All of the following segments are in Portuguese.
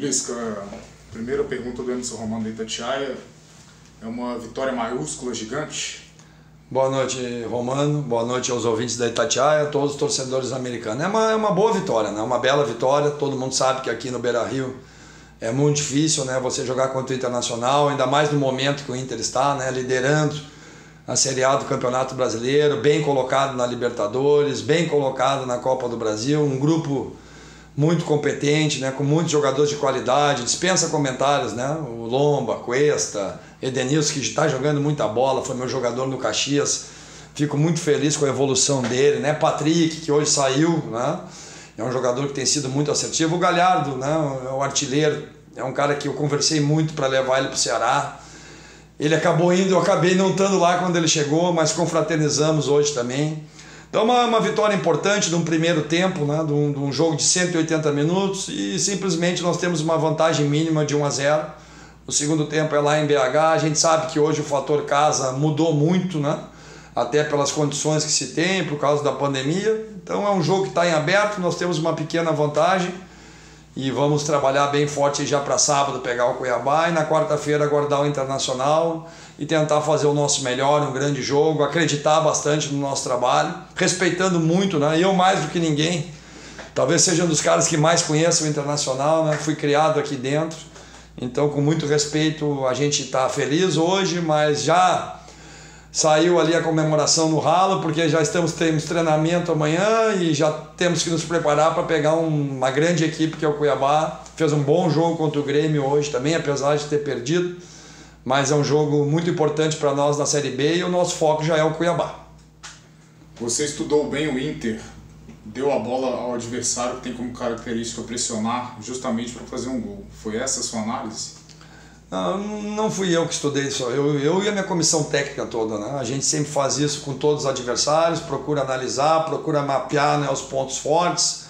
Lisca, a primeira pergunta do Emerson Romano da Itatiaia é uma vitória maiúscula, gigante? Boa noite, Romano. Boa noite aos ouvintes da Itatiaia, a todos os torcedores americanos. É uma boa vitória, né? Uma bela vitória. Todo mundo sabe que aqui no Beira-Rio é muito difícil, né? Você jogar contra o Internacional, ainda mais no momento que o Inter está, né? Liderando a Série A do Campeonato Brasileiro, bem colocado na Libertadores, bem colocado na Copa do Brasil, um grupo muito competente, né, com muitos jogadores de qualidade, dispensa comentários, né, o Lomba, Cuesta, Edenilson, que está jogando muita bola, foi meu jogador no Caxias, fico muito feliz com a evolução dele, né, Patrick, que hoje saiu, né, é um jogador que tem sido muito assertivo, o Galhardo, né, o artilheiro, é um cara que eu conversei muito para levar ele para o Ceará, ele acabou indo, eu acabei não estando lá quando ele chegou, mas confraternizamos hoje também. Então uma vitória importante de um primeiro tempo, né, de um jogo de 180 minutos e simplesmente nós temos uma vantagem mínima de 1-0. O segundo tempo é lá em BH, a gente sabe que hoje o fator casa mudou muito, né, até pelas condições que se tem, por causa da pandemia. Então é um jogo que está em aberto, nós temos uma pequena vantagem e vamos trabalhar bem forte já para sábado pegar o Cuiabá e na quarta-feira aguardar o Internacional e tentar fazer o nosso melhor, um grande jogo, acreditar bastante no nosso trabalho, respeitando muito, né? Eu mais do que ninguém, talvez seja um dos caras que mais conheço o Internacional, né? Fui criado aqui dentro, então com muito respeito a gente está feliz hoje, mas já saiu ali a comemoração no ralo, porque já temos treinamento amanhã e já temos que nos preparar para pegar uma grande equipe que é o Cuiabá. Fez um bom jogo contra o Grêmio hoje também, apesar de ter perdido, mas é um jogo muito importante para nós na Série B e o nosso foco já é o Cuiabá. Você estudou bem o Inter, deu a bola ao adversário que tem como característica pressionar justamente para fazer um gol. Foi essa a sua análise? Não fui eu que estudei isso, eu e a minha comissão técnica toda, né? A gente sempre faz isso com todos os adversários, procura analisar, procura mapear, né, os pontos fortes,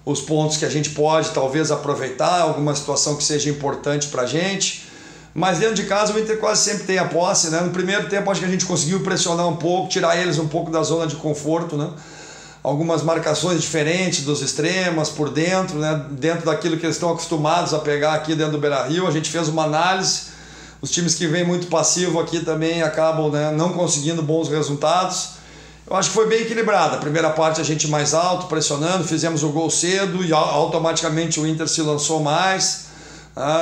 os pontos que a gente pode talvez aproveitar, alguma situação que seja importante para a gente. Mas dentro de casa o Inter quase sempre tem a posse, né? No primeiro tempo acho que a gente conseguiu pressionar um pouco, tirar eles um pouco da zona de conforto, né? Algumas marcações diferentes dos extremos por dentro, né? Dentro daquilo que eles estão acostumados a pegar aqui dentro do Beira-Rio. A gente fez uma análise, os times que vêm muito passivo aqui também acabam, né, não conseguindo bons resultados. Eu acho que foi bem equilibrada. A primeira parte a gente mais alto, pressionando, fizemos o gol cedo e automaticamente o Inter se lançou mais,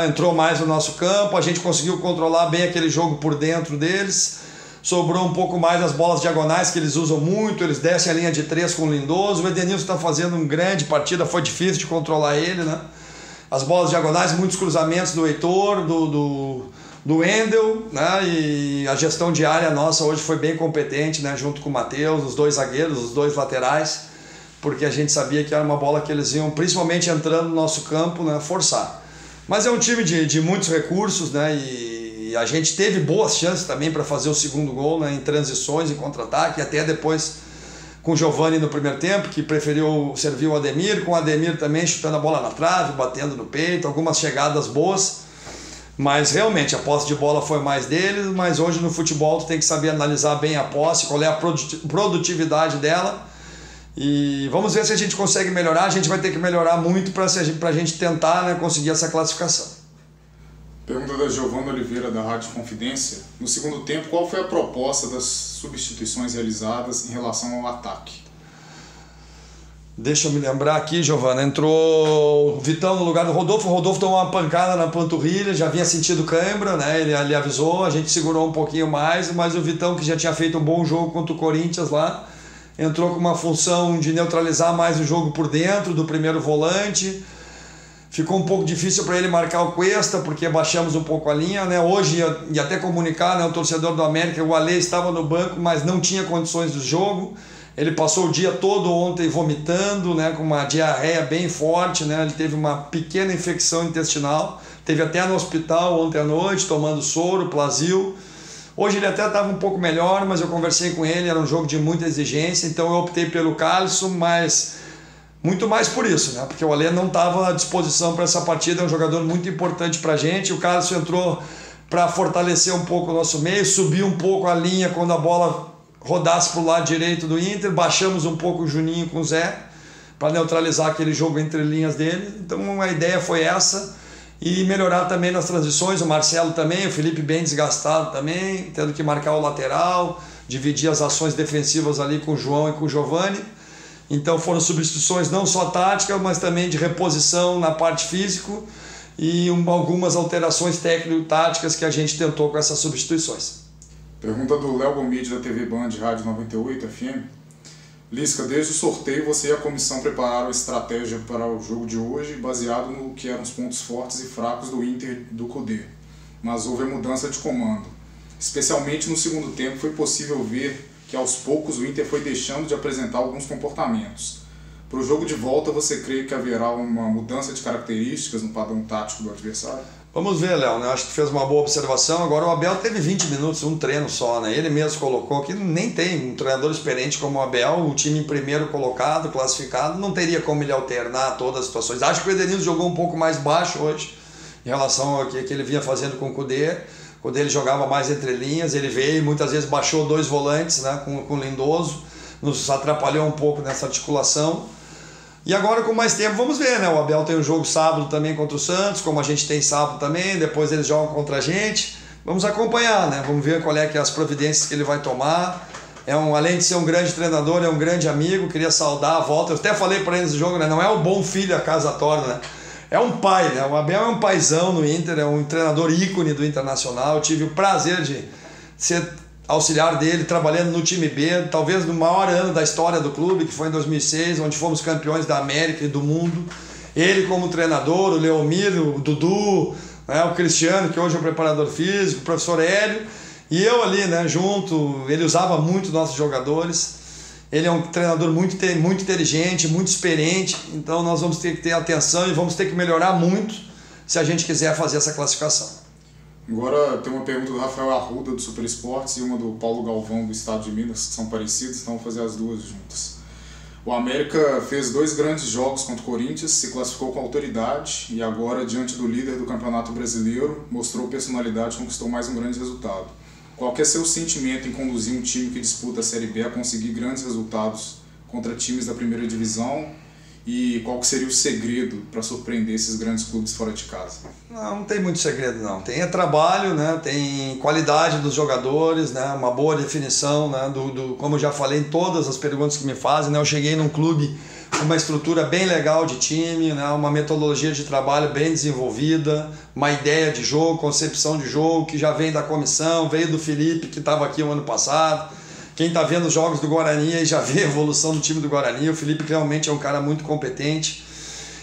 entrou mais no nosso campo, a gente conseguiu controlar bem aquele jogo por dentro deles. Sobrou um pouco mais as bolas diagonais que eles usam muito, eles descem a linha de 3 com o Lindoso, o Edenilson está fazendo uma grande partida, foi difícil de controlar ele, né? As bolas diagonais, muitos cruzamentos do Heitor, do Wendel, né? E a gestão de área nossa hoje foi bem competente, né? Junto com o Matheus, os dois zagueiros, os dois laterais, porque a gente sabia que era uma bola que eles iam, principalmente entrando no nosso campo, né, forçar. Mas é um time de muitos recursos, né? E a gente teve boas chances também para fazer o segundo gol, né, em transições, em contra-ataque, até depois com o Giovani no primeiro tempo, que preferiu servir o Ademir, com o Ademir também chutando a bola na trave, batendo no peito, algumas chegadas boas, mas realmente a posse de bola foi mais deles, mas hoje no futebol tu tem que saber analisar bem a posse, qual é a produtividade dela, e vamos ver se a gente consegue melhorar. A gente vai ter que melhorar muito para a gente tentar, né, conseguir essa classificação. Pergunta da Giovana Oliveira, da Rádio Confidência. No segundo tempo, qual foi a proposta das substituições realizadas em relação ao ataque? Deixa eu me lembrar aqui, Giovana. Entrou o Vitão no lugar do Rodolfo. O Rodolfo tomou uma pancada na panturrilha, já vinha sentido cãibra, né? Ele avisou, a gente segurou um pouquinho mais, mas o Vitão, que já tinha feito um bom jogo contra o Corinthians lá, entrou com uma função de neutralizar mais o jogo por dentro do primeiro volante. Ficou um pouco difícil para ele marcar o Cuesta, porque baixamos um pouco a linha, né? Hoje ia até comunicar, né, o torcedor do América, o Alê estava no banco, mas não tinha condições do jogo. Ele passou o dia todo ontem vomitando, né, com uma diarreia bem forte, né? Ele teve uma pequena infecção intestinal, teve até no hospital ontem à noite, tomando soro, Plasil. Hoje ele até estava um pouco melhor, mas eu conversei com ele, era um jogo de muita exigência, então eu optei pelo Calisson, mas muito mais por isso, né? Porque o Alê não estava à disposição para essa partida, é um jogador muito importante para a gente. O Calisson entrou para fortalecer um pouco o nosso meio, subir um pouco a linha quando a bola rodasse para o lado direito do Inter, baixamos um pouco o Juninho com o Zé para neutralizar aquele jogo entre linhas dele. Então a ideia foi essa e melhorar também nas transições, o Marcelo também, o Felipe bem desgastado também, tendo que marcar o lateral, dividir as ações defensivas ali com o João e com o Giovani. Então foram substituições não só táticas, mas também de reposição na parte física e algumas alterações técnico-táticas que a gente tentou com essas substituições. Pergunta do Léo Gomide da TV Band Rádio 98 FM. Lisca, desde o sorteio você e a comissão prepararam a estratégia para o jogo de hoje baseado no que eram os pontos fortes e fracos do Inter do Kudê, mas houve a mudança de comando. Especialmente no segundo tempo foi possível ver que aos poucos o Inter foi deixando de apresentar alguns comportamentos. Para o jogo de volta você crê que haverá uma mudança de características no padrão tático do adversário? Vamos ver, Léo, né? Acho que fez uma boa observação. Agora o Abel teve 20 minutos, um treino só, né? Ele mesmo colocou que nem tem um treinador experiente como o Abel, o time em primeiro colocado, classificado, não teria como ele alternar todas as situações. Acho que o Edenilson jogou um pouco mais baixo hoje em relação ao que ele vinha fazendo com o Kudê. Quando ele jogava mais entre linhas, ele veio e muitas vezes baixou 2 volantes, né, com o Lindoso, nos atrapalhou um pouco nessa articulação. E agora com mais tempo vamos ver, né? O Abel tem um jogo sábado também contra o Santos, como a gente tem sábado também, depois eles jogam contra a gente. Vamos acompanhar, né? Vamos ver qual é que é as providências que ele vai tomar. Além de ser um grande treinador, é um grande amigo, queria saudar a volta. Eu até falei para eles no jogo, né? Não é o bom filho a casa torna, né? É um pai, né? O Abel é um paizão no Inter, é um treinador ícone do Internacional. Eu tive o prazer de ser auxiliar dele, trabalhando no time B, talvez no maior ano da história do clube, que foi em 2006, onde fomos campeões da América e do mundo. Ele como treinador, o Leomir, o Dudu, né, o Cristiano, que hoje é o preparador físico, o professor Hélio, e eu ali, né, junto. Ele usava muito nossos jogadores. Ele é um treinador muito inteligente, muito experiente, então nós vamos ter que ter atenção e vamos ter que melhorar muito se a gente quiser fazer essa classificação. Agora tem uma pergunta do Rafael Arruda, do Super Esportes, e uma do Paulo Galvão, do Estado de Minas, que são parecidas, então vamos fazer as duas juntas. O América fez 2 grandes jogos contra o Corinthians, se classificou com autoridade e agora, diante do líder do Campeonato Brasileiro, mostrou personalidade e conquistou mais um grande resultado. Qual que é seu sentimento em conduzir um time que disputa a Série B a conseguir grandes resultados contra times da primeira divisão? E qual que seria o segredo para surpreender esses grandes clubes fora de casa? Não tem muito segredo não. Tem trabalho, né? Tem qualidade dos jogadores, né? Uma boa definição, né? Como eu já falei em todas as perguntas que me fazem, né? Eu cheguei num clube com uma estrutura bem legal de time, né? Uma metodologia de trabalho bem desenvolvida, uma ideia de jogo, concepção de jogo que já vem da comissão, veio do Felipe que estava aqui o ano passado. Quem está vendo os jogos do Guarani aí já vê a evolução do time do Guarani. O Felipe realmente é um cara muito competente.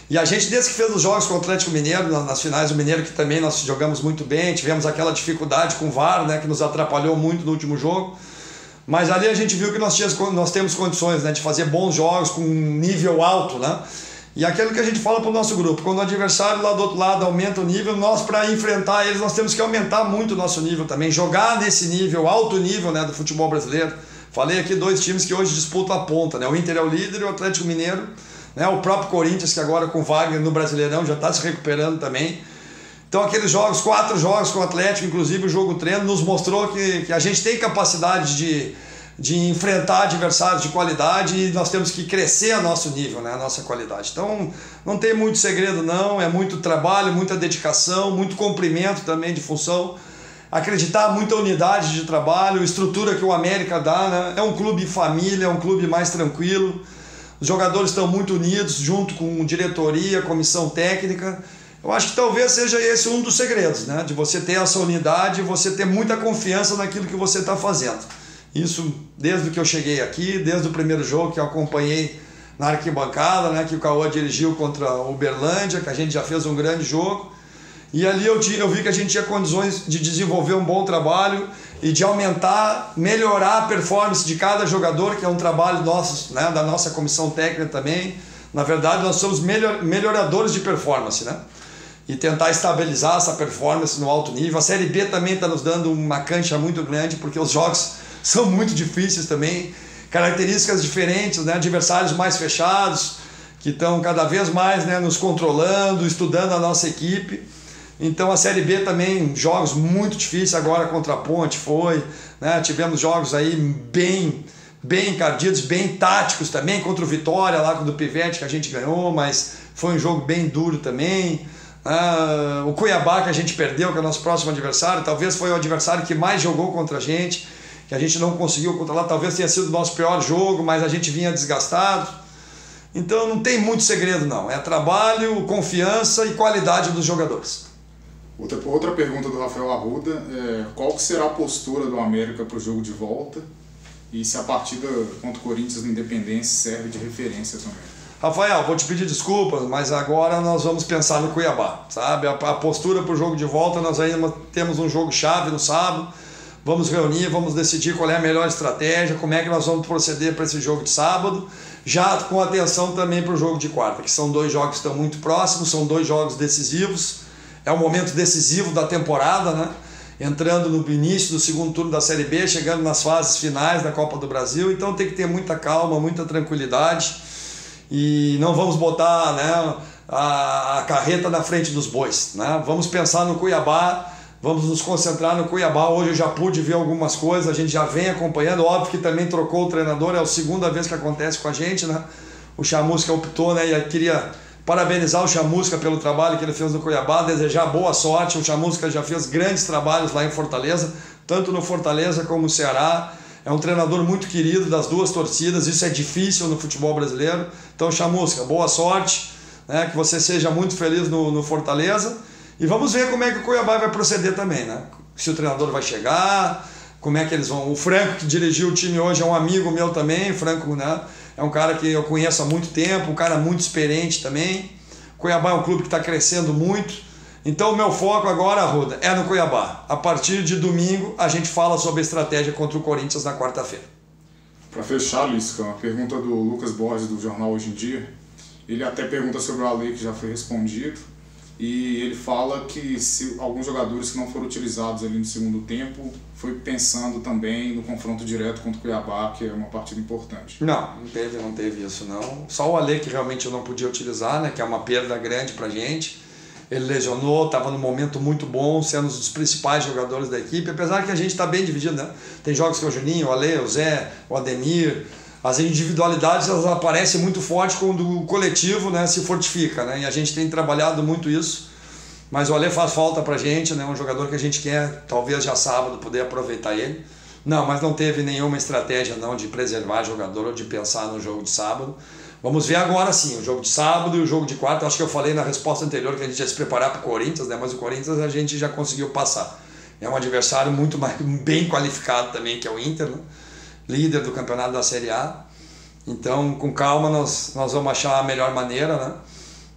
E a gente, desde que fez os jogos com o Atlético Mineiro, nas finais do Mineiro, que também nós jogamos muito bem, tivemos aquela dificuldade com o VAR, né, que nos atrapalhou muito no último jogo. Mas ali a gente viu que nós temos condições, né, de fazer bons jogos com um nível alto, né? E aquilo que a gente fala para o nosso grupo, quando o adversário lá do outro lado aumenta o nível, nós para enfrentar eles nós temos que aumentar muito o nosso nível também, jogar nesse nível, alto nível, né, do futebol brasileiro. Falei aqui 2 times que hoje disputam a ponta, né? O Inter é o líder e o Atlético Mineiro, né? O próprio Corinthians, que agora com o Wagner no Brasileirão já está se recuperando também. Então aqueles jogos, 4 jogos com o Atlético, inclusive o jogo treino, nos mostrou que a gente tem capacidade de enfrentar adversários de qualidade e nós temos que crescer a nosso nível, né, a nossa qualidade. Então não tem muito segredo não, é muito trabalho, muita dedicação, muito cumprimento também de função, acreditar muita unidade de trabalho, estrutura que o América dá, né? É um clube família, é um clube mais tranquilo, os jogadores estão muito unidos junto com diretoria, comissão técnica. Eu acho que talvez seja esse um dos segredos, né, de você ter essa unidade, você ter muita confiança naquilo que você está fazendo. Isso desde que eu cheguei aqui, desde o primeiro jogo que eu acompanhei na arquibancada, né, que o Cauã dirigiu contra o Uberlândia, que a gente já fez um grande jogo. E ali eu vi que a gente tinha condições de desenvolver um bom trabalho e de aumentar, melhorar a performance de cada jogador, que é um trabalho nosso, né, da nossa comissão técnica também. Na verdade, nós somos melhoradores de performance, né? E tentar estabilizar essa performance no alto nível. A Série B também está nos dando uma cancha muito grande, porque os jogos são muito difíceis também, características diferentes, né? Adversários mais fechados, que estão cada vez mais, né, nos controlando, estudando a nossa equipe. Então a Série B também, jogos muito difíceis agora contra a Ponte foi, né? Tivemos jogos aí bem encardidos, bem táticos também, contra o Vitória lá do Pivete que a gente ganhou, mas foi um jogo bem duro também. O Cuiabá, que a gente perdeu, que é o nosso próximo adversário, talvez foi o adversário que mais jogou contra a gente, que a gente não conseguiu controlar, talvez tenha sido o nosso pior jogo, mas a gente vinha desgastado. Então não tem muito segredo não, é trabalho, confiança e qualidade dos jogadores. Outra pergunta do Rafael Arruda é qual que será a postura do América para o jogo de volta e se a partida contra o Corinthians no Independência serve de referência também. Rafael, vou te pedir desculpas, mas agora nós vamos pensar no Cuiabá, sabe? A postura para o jogo de volta, nós ainda temos um jogo chave no sábado, vamos reunir, vamos decidir qual é a melhor estratégia, como é que nós vamos proceder para esse jogo de sábado, já com atenção também para o jogo de quarta, que são 2 jogos que estão muito próximos, são 2 jogos decisivos, é um momento decisivo da temporada, né? Entrando no início do segundo turno da Série B, chegando nas fases finais da Copa do Brasil, então tem que ter muita calma, muita tranquilidade e não vamos botar, né, a carreta na frente dos bois, né? Vamos pensar no Cuiabá, vamos nos concentrar no Cuiabá. Hoje eu já pude ver algumas coisas, a gente já vem acompanhando, óbvio que também trocou o treinador, é a segunda vez que acontece com a gente, né? O Chamusca optou, né, e eu queria parabenizar o Chamusca pelo trabalho que ele fez no Cuiabá, desejar boa sorte. O Chamusca já fez grandes trabalhos lá em Fortaleza, tanto no Fortaleza como no Ceará. É um treinador muito querido das 2 torcidas, isso é difícil no futebol brasileiro. Então, Chamusca, boa sorte, né? Que você seja muito feliz no Fortaleza. E vamos ver como é que o Cuiabá vai proceder também, né? Se o treinador vai chegar, como é que eles vão... O Franco, que dirigiu o time hoje, é um amigo meu também. O Franco, né, é um cara que eu conheço há muito tempo, um cara muito experiente também. O Cuiabá é um clube que está crescendo muito. Então o meu foco agora, Arruda, é no Cuiabá. A partir de domingo a gente fala sobre a estratégia contra o Corinthians na quarta-feira. Para fechar, Lisca, uma pergunta do Lucas Borges do jornal Hoje em Dia. Ele até pergunta sobre o Ale, que já foi respondido. E ele fala que se alguns jogadores que não foram utilizados ali no segundo tempo foi pensando também no confronto direto contra o Cuiabá, que é uma partida importante. Não teve isso não. Só o Ale que realmente eu não podia utilizar, né, que é uma perda grande pra gente. Ele lesionou, estava num momento muito bom, sendo um dos principais jogadores da equipe, apesar que a gente está bem dividido, né? Tem jogos que é o Juninho, o Ale, o Zé, o Ademir. As individualidades elas aparecem muito forte quando o coletivo, né, se fortifica, né? E a gente tem trabalhado muito isso, mas o Ale faz falta pra gente, né? Um jogador que a gente quer, talvez já sábado, poder aproveitar ele. Não, mas não teve nenhuma estratégia não de preservar jogador ou de pensar no jogo de sábado. Vamos ver agora sim, o jogo de sábado e o jogo de quarta. Acho que eu falei na resposta anterior que a gente ia se preparar para o Corinthians, né? Mas o Corinthians a gente já conseguiu passar. É um adversário muito bem qualificado também, que é o Inter, né? Líder do campeonato da Série A. Então, com calma, nós vamos achar a melhor maneira, né?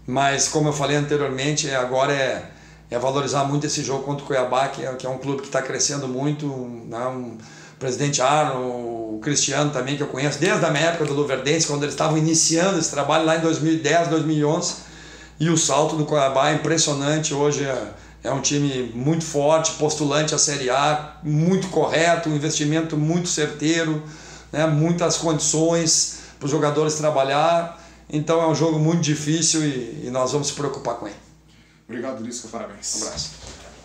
Mas, como eu falei anteriormente, agora é valorizar muito esse jogo contra o Cuiabá, que é um clube que está crescendo muito, né? O presidente Arno, o Cristiano também, que eu conheço desde a minha época do Luverdense, quando eles estavam iniciando esse trabalho lá em 2010, 2011, e o salto do Cuiabá é impressionante. Hoje é um time muito forte, postulante à Série A, muito correto, um investimento muito certeiro, né? Muitas condições para os jogadores trabalhar. Então é um jogo muito difícil e nós vamos se preocupar com ele. Obrigado, Lisca, parabéns. Um abraço.